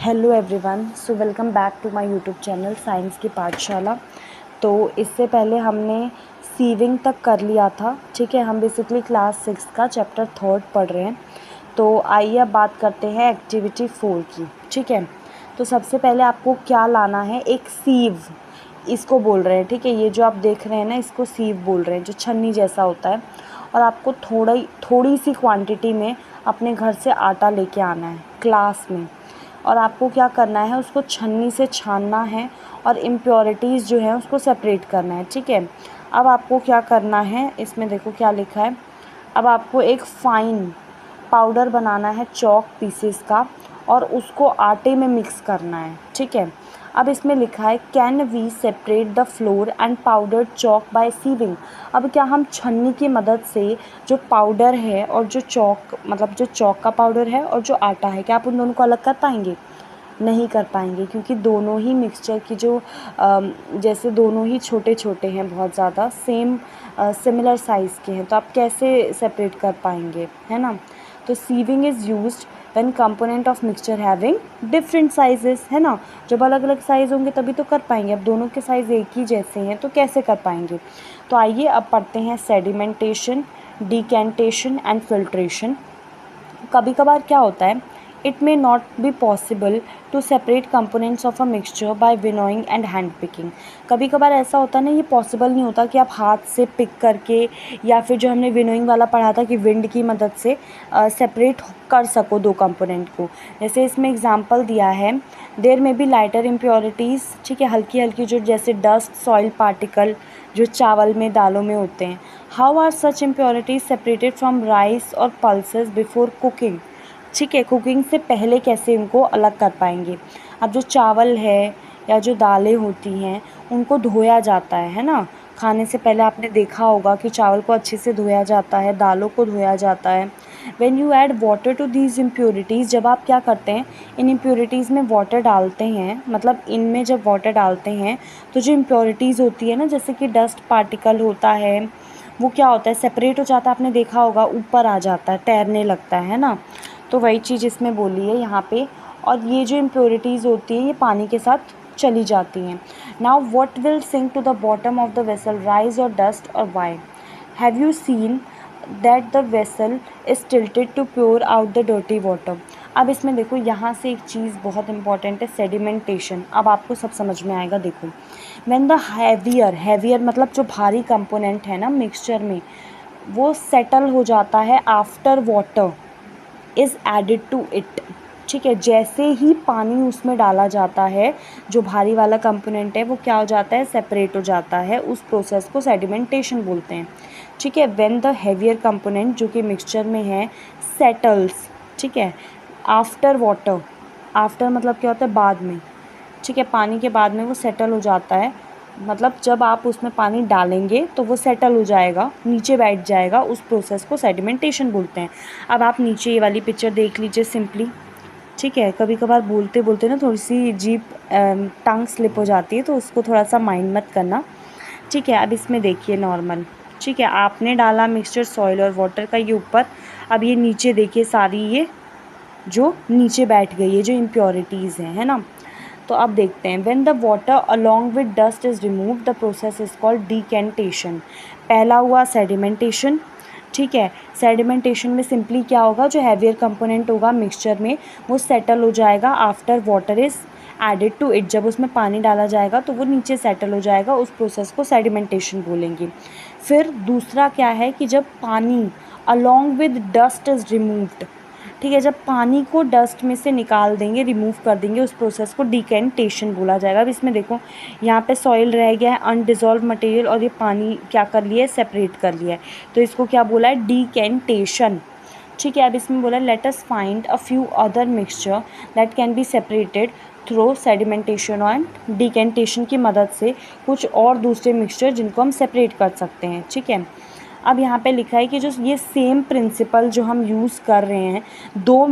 Hello everyone, so welcome back to my YouTube channel science की पाठशाला। तो इससे पहले हमने सीविंग तक कर लिया था। ठीक है, हम बेसिकली क्लास 6 का चैप्टर 3 पढ़ रहे हैं। तो आइए अब बात करते हैं एक्टिविटी 4 की। ठीक है, तो सबसे पहले आपको क्या लाना है, एक सीव इसको बोल रहे हैं। ठीक है, ये जो आप देख रहे हैं ना, इसको सीव बोल रहे हैं, जो छन्नी जैसा होता है। और आपको थोड़ी सी क्वांटिटी में अपने घर से आटा लेके आना है क्लास में, और आपको क्या करना है, उसको छन्नी से छानना है और इम्प्योरिटीज़ जो है उसको सेपरेट करना है। ठीक है, अब आपको क्या करना है, इसमें देखो क्या लिखा है। अब आपको एक फ़ाइन पाउडर बनाना है चॉक पीसेस का, और उसको आटे में मिक्स करना है। ठीक है, अब इसमें लिखा है can we separate the flour and powder chalk by sieving. अब क्या हम छन्नी की मदद से जो पाउडर है और जो चॉक, मतलब जो चॉक का पाउडर है और जो आटा है, क्या आप उन दोनों को अलग कर पाएंगे? नहीं कर पाएंगे, क्योंकि दोनों ही मिक्सचर की जो जैसे दोनों ही छोटे छोटे हैं, बहुत ज़्यादा सिमिलर साइज़ के हैं, तो आप कैसे सेपरेट कर पाएंगे, है ना। तो sieving is used when component of mixture having different sizes, है ना। जब अलग अलग साइज़ होंगे तभी तो कर पाएंगे। अब दोनों के साइज़ एक ही जैसे हैं तो कैसे कर पाएंगे। तो आइए अब पढ़ते हैं सेडिमेंटेशन, डिकेंटेशन एंड फिल्ट्रेशन। कभी कभार क्या होता है, it may not be possible to separate components of a mixture by winnowing and hand picking. कभी कभार ऐसा होता है ना, ये पॉसिबल नहीं होता कि आप हाथ से पिक करके, या फिर जो हमने विनोइंग वाला पढ़ा था कि विंड की मदद से सेपरेट कर सको दो कंपोनेंट को। जैसे इसमें एग्जांपल दिया है, देयर में बी लाइटर इम्प्योरिटीज़। ठीक है, हल्की हल्की जो जैसे डस्ट, सॉइल पार्टिकल जो चावल में, दालों में होते हैं। How are such impurities separated from rice और पल्सेस बिफोर कुकिंग। ठीक है, कुकिंग से पहले कैसे उनको अलग कर पाएंगे। अब जो चावल है या जो दालें होती हैं उनको धोया जाता है ना। खाने से पहले आपने देखा होगा कि चावल को अच्छे से धोया जाता है, दालों को धोया जाता है। When you add water to these impurities, जब आप क्या करते हैं, इन इम्प्योरिटीज़ में वाटर डालते हैं, मतलब इनमें जब वाटर डालते हैं तो जो इम्प्योरिटीज़ होती है ना, जैसे कि डस्ट पार्टिकल होता है, वो क्या होता है, सेपरेट हो जाता है। आपने देखा होगा ऊपर आ जाता है, तैरने लगता है ना। तो वही चीज़ इसमें बोली है यहाँ पे। और ये जो इम्प्योरिटीज़ होती हैं ये पानी के साथ चली जाती हैं। Now what will sink to the bottom of the vessel, rice और डस्ट, और why. Have you seen that the vessel is tilted to pour out the dirty water. अब इसमें देखो, यहाँ से एक चीज़ बहुत इंपॉर्टेंट है, सेडिमेंटेशन। अब आपको सब समझ में आएगा। देखो, व्हेन द हैवियर मतलब जो भारी कंपोनेंट है ना मिक्सचर में, वो सेटल हो जाता है after water is added to it. ठीक है, जैसे ही पानी उसमें डाला जाता है, जो भारी वाला कंपोनेंट है वो क्या हो जाता है, सेपरेट हो जाता है। उस प्रोसेस को सेडिमेंटेशन बोलते हैं। ठीक है, व्हेन द हैवियर कंपोनेंट जो कि मिक्सचर में है सेटल्स, ठीक है, आफ्टर वाटर, आफ्टर मतलब क्या होता है, बाद में। ठीक है, पानी के बाद में वो सेटल हो जाता है, मतलब जब आप उसमें पानी डालेंगे तो वो सेटल हो जाएगा, नीचे बैठ जाएगा। उस प्रोसेस को सेडिमेंटेशन बोलते हैं। अब आप नीचे ये वाली पिक्चर देख लीजिए सिंपली। ठीक है, कभी कभार बोलते बोलते ना थोड़ी सी जीप टंग स्लिप हो जाती है, तो उसको थोड़ा सा माइंड मत करना। ठीक है, अब इसमें देखिए नॉर्मल। ठीक है, आपने डाला मिक्सचर सॉइल और वाटर का ये ऊपर। अब ये नीचे देखिए, सारी ये जो नीचे बैठ गई है, जो इम्प्योरिटीज़ हैं, है ना। तो अब देखते हैं, when the water along with dust is remove the process is called decantation. पहला हुआ सेडिमेंटेशन। ठीक है, सेडिमेंटेशन में सिंपली क्या होगा, जो हैवियर कंपोनेंट होगा मिक्सचर में वो सेटल हो जाएगा after water is added to it. जब उसमें पानी डाला जाएगा तो वो नीचे सेटल हो जाएगा, उस प्रोसेस को सेडिमेंटेशन बोलेंगे। फिर दूसरा क्या है कि जब पानी along with dust is removed, ठीक है, जब पानी को डस्ट में से निकाल देंगे, रिमूव कर देंगे, उस प्रोसेस को डिकेंटेशन बोला जाएगा। अब इसमें देखो, यहाँ पे सॉइल रह गया है, अनडिजॉल्व मटेरियल, और ये पानी क्या कर लिया है, सेपरेट कर लिया है, तो इसको क्या बोला है, डिकेंटेशन। ठीक है, अब इसमें बोला let us find a few other mixture that can be separated through sedimentation and decantation की मदद से कुछ और दूसरे मिक्सचर जिनको हम सेपरेट कर सकते हैं। ठीक है, अब यहाँ पे लिखा है कि जो ये सेम प्रिंसिपल जो हम यूज़ कर रहे हैं दो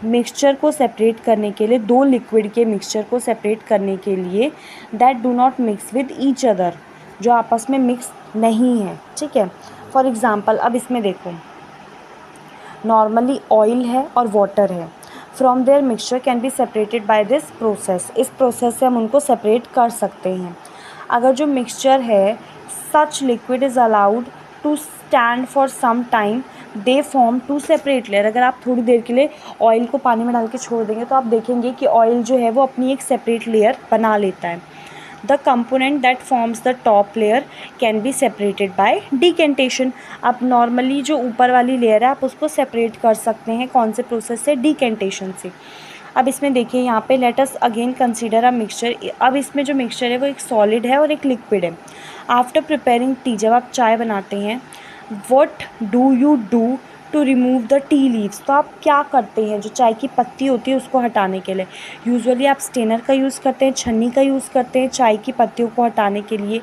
मिक्सचर को सेपरेट करने के लिए, दो लिक्विड के मिक्सचर को सेपरेट करने के लिए, that do not mix with each other, जो आपस में मिक्स नहीं है। ठीक है, फॉर एग्ज़ाम्पल अब इसमें देखो, नॉर्मली ऑयल है और वाटर है। From their mixture can be separated by this process. इस प्रोसेस से हम उनको सेपरेट कर सकते हैं। अगर जो मिक्सचर है such liquid is allowed to stand for some time they form to separate layer. अगर आप थोड़ी देर के लिए ऑयल को पानी में डाल के छोड़ देंगे तो आप देखेंगे कि ऑयल जो है वो अपनी एक सेपरेट लेयर बना लेता है। The component that forms the top layer can be separated bye decantation. आप नॉर्मली जो ऊपर वाली लेयर है आप उसको सेपरेट कर सकते हैं कौन से प्रोसेस से, डिकेंटेशन से। अब इसमें देखिए यहाँ पे let us again consider a mixture. अब इसमें जो मिक्सचर है वो एक सॉलिड है और एक लिक्विड है। आफ्टर प्रिपेयरिंग टी, जब आप चाय बनाते हैं, what do you do to remove the tea leaves. तो आप क्या करते हैं जो चाय की पत्ती होती है उसको हटाने के लिए। यूजुअली आप स्टेनर का यूज़ करते हैं, छन्नी का यूज़ करते हैं चाय की पत्तियों को हटाने के लिए।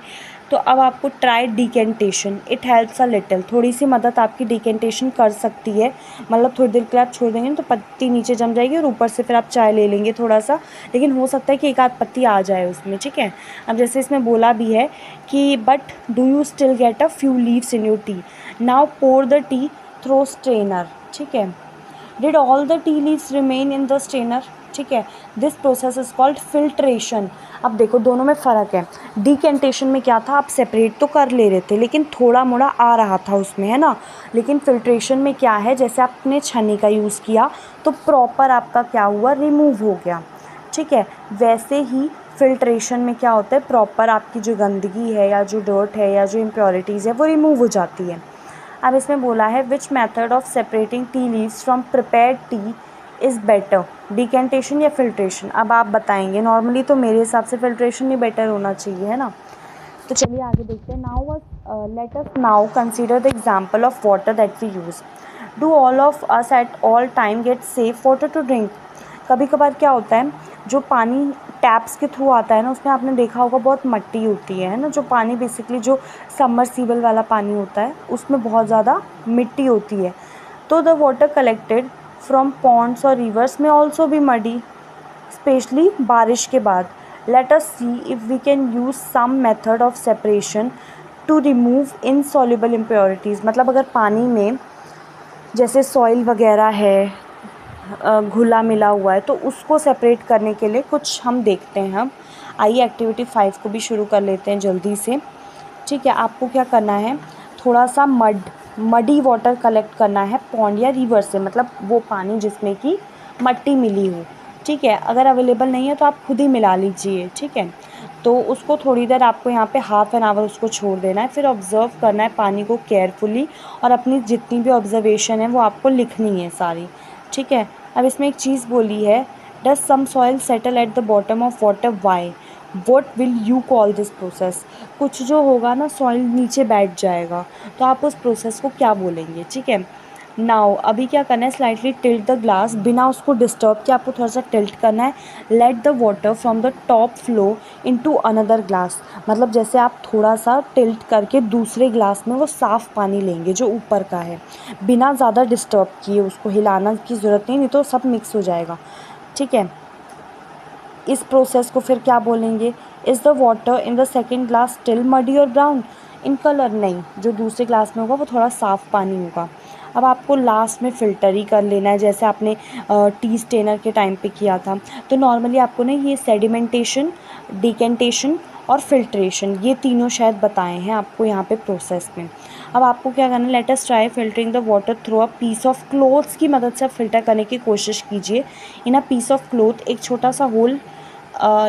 तो अब आपको try decantation, it helps a little. थोड़ी सी मदद आपकी डिकेंटेशन कर सकती है, मतलब थोड़ी देर के लिए आप छोड़ देंगे तो पत्ती नीचे जम जाएगी और ऊपर से फिर आप चाय ले लेंगे थोड़ा सा, लेकिन हो सकता है कि एक आध पत्ती आ जाए उसमें, ठीक है। अब जैसे इसमें बोला भी है कि but do you still get a few leaves in your tea, now pour the tea through strainer, ठीक है। Did all the tea leaves remain in the strainer, ठीक है। This process is called filtration. अब देखो दोनों में फ़र्क है। डिकेंटेशन में क्या था, आप सेपरेट तो कर ले रहे थे लेकिन थोड़ा मोड़ा आ रहा था उसमें, है ना। लेकिन फिल्ट्रेशन में क्या है, जैसे आपने छन्नी का यूज़ किया तो प्रॉपर आपका क्या हुआ, रिमूव हो गया, ठीक है। वैसे ही फिल्ट्रेशन में क्या होता है, प्रॉपर आपकी जो गंदगी है या जो डर्ट है या जो इम्प्योरिटीज़ है वो रिमूव हो जाती है। अब इसमें बोला है which method of separating tea leaves from prepared T is better, decantation या फिल्ट्रेशन। अब आप बताएंगे, नॉर्मली तो मेरे हिसाब से फिल्ट्रेशन ही बेटर होना चाहिए, है ना। तो चलिए आगे देखते हैं। Now let us now consider the example of water that we use. Do all of us at all time get safe water to drink. कभी कभार क्या होता है, जो पानी टैप्स के थ्रू आता है ना उसमें आपने देखा होगा बहुत मट्टी होती है ना। जो पानी बेसिकली जो सबमर्सिबल वाला पानी होता है उसमें बहुत ज़्यादा मिट्टी होती है। तो the water collected from ponds और रिवर्स में ऑल्सो भी मडी, स्पेशली बारिश के बाद। Let us see if we can use some method of separation to remove insoluble impurities. मतलब अगर पानी में जैसे सॉइल वगैरह है, घुला मिला हुआ है, तो उसको सेपरेट करने के लिए कुछ हम देखते हैं। हम आइए एक्टिविटी 5 को भी शुरू कर लेते हैं जल्दी से, ठीक है। आपको क्या करना है, थोड़ा सा मडी वाटर कलेक्ट करना है पॉन्ड या रिवर से, मतलब वो पानी जिसमें कि मट्टी मिली हो, ठीक है। अगर अवेलेबल नहीं है तो आप खुद ही मिला लीजिए, ठीक है। तो उसको थोड़ी देर आपको यहाँ पे हाफ़ एन आवर उसको छोड़ देना है, फिर ऑब्ज़र्व करना है पानी को केयरफुली, और अपनी जितनी भी ऑब्जर्वेशन है वो आपको लिखनी है सारी, ठीक है। अब इसमें एक चीज़ बोली है, does some soil settle at the bottom of water, why, what will you call this process. कुछ जो होगा ना सॉइल नीचे बैठ जाएगा, तो आप उस प्रोसेस को क्या बोलेंगे, ठीक है। नाउ अभी क्या करना है, स्लाइटली टिल्ट द ग्लास, बिना उसको डिस्टर्ब किया आपको थोड़ा सा टिल्ट करना है। Let the water from the top flow into another glass, मतलब जैसे आप थोड़ा सा टिल्ट करके दूसरे ग्लास में वो साफ़ पानी लेंगे जो ऊपर का है, बिना ज़्यादा डिस्टर्ब किए। उसको हिलाना की ज़रूरत नहीं तो सब मिक्स हो जाएगा, ठीक है। इस प्रोसेस को फिर क्या बोलेंगे, is the water in the second glass still muddy और ब्राउन इन कलर। नहीं, जो दूसरे ग्लास में होगा वो थोड़ा साफ़ पानी होगा। अब आपको लास्ट में फ़िल्टर ही कर लेना है, जैसे आपने टी स्टेनर के टाइम पे किया था। तो नॉर्मली आपको ना ये सेडिमेंटेशन, डिकेंटेशन और फिल्ट्रेशन, ये तीनों शायद बताए हैं आपको यहाँ पे प्रोसेस में। अब आपको क्या करना है, let us try filtering the water through a piece of clothes की मदद से आप फ़िल्टर करने की कोशिश कीजिए। In a piece of cloth, एक छोटा सा होल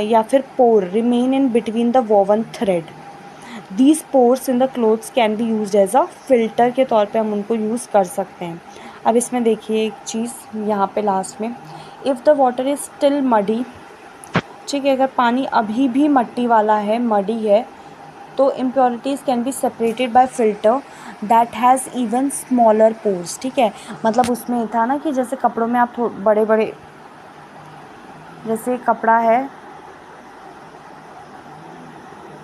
या फिर pore remain in between the woven thread. These pores in the clothes can be use as a filter के तौर पे हम उनको यूज़ कर सकते हैं। अब इसमें देखिए एक चीज़ यहाँ पे लास्ट में, if the water is still muddy, ठीक है, अगर पानी अभी भी मट्टी वाला है, मडी है, तो impurities can be separated bye filter that has even smaller pores, ठीक है। मतलब उसमें था ना कि जैसे कपड़ों में आप बड़े बड़े, जैसे कपड़ा है,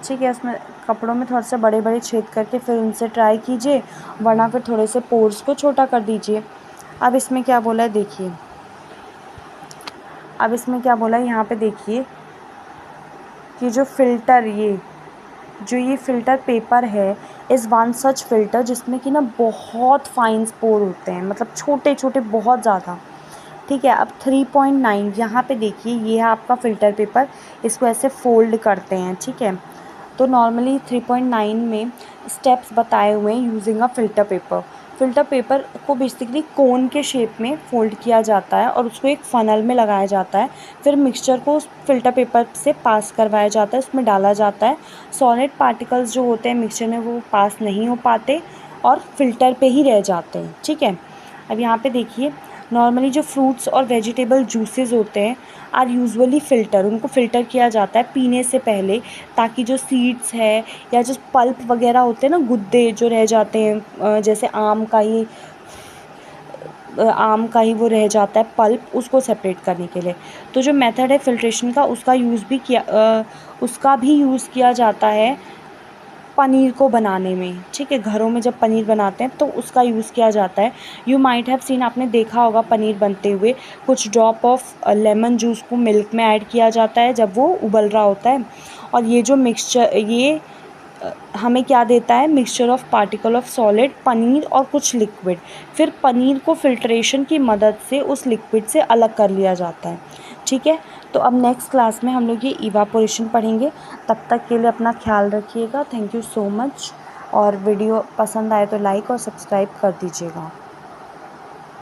ठीक है, उसमें कपड़ों में थोड़ा सा बड़े बड़े छेद करके फिर उनसे ट्राई कीजिए, वरना फिर थोड़े से पोर्स को छोटा कर दीजिए। अब इसमें क्या बोला है देखिए, अब इसमें क्या बोला है यहाँ पे देखिए कि जो फ़िल्टर, ये फ़िल्टर पेपर है, इज़ वन सच फ़िल्टर जिसमें कि ना बहुत फाइन पोर होते हैं, मतलब छोटे छोटे बहुत ज़्यादा, ठीक है। अब 3.9 यहाँ पे देखिए, ये है आपका फ़िल्टर पेपर, इसको ऐसे फ़ोल्ड करते हैं, ठीक है। तो नॉर्मली 3.9 में स्टेप्स बताए हुए हैं using a filter paper. Filter paper को बेसिकली कोन के शेप में फ़ोल्ड किया जाता है और उसको एक फ़नल में लगाया जाता है। फिर मिक्सचर को उस फ़िल्टर पेपर से पास करवाया जाता है, उसमें डाला जाता है। सॉलिड पार्टिकल्स जो होते हैं मिक्सचर में वो पास नहीं हो पाते और फ़िल्टर पे ही रह जाते हैं, ठीक है। अब यहाँ पे देखिए, नॉर्मली जो फ्रूट्स और वेजिटेबल जूसेस होते हैं आर यूजुअली फ़िल्टर, उनको फ़िल्टर किया जाता है पीने से पहले, ताकि जो सीड्स है या जो पल्प वगैरह होते हैं ना, गुद्दे जो रह जाते हैं, जैसे आम का ही वो रह जाता है पल्प, उसको सेपरेट करने के लिए। तो जो मेथड है फ़िल्ट्रेशन का, उसका भी यूज़ किया जाता है पनीर को बनाने में, ठीक है। घरों में जब पनीर बनाते हैं तो उसका यूज़ किया जाता है। यू माइट हैव सीन, आपने देखा होगा पनीर बनते हुए, कुछ ड्रॉप ऑफ लेमन जूस को मिल्क में ऐड किया जाता है जब वो उबल रहा होता है। और ये जो मिक्सचर, ये हमें क्या देता है, mixture of particle of solid, paneer और कुछ लिक्विड। फिर पनीर को फ़िल्ट्रेशन की मदद से उस लिक्विड से अलग कर लिया जाता है, ठीक है। तो अब नेक्स्ट क्लास में हम लोग ये इवापोरेशन पढ़ेंगे। तब तक के लिए अपना ख्याल रखिएगा। Thank you so much. और वीडियो पसंद आए तो लाइक और सब्सक्राइब कर दीजिएगा।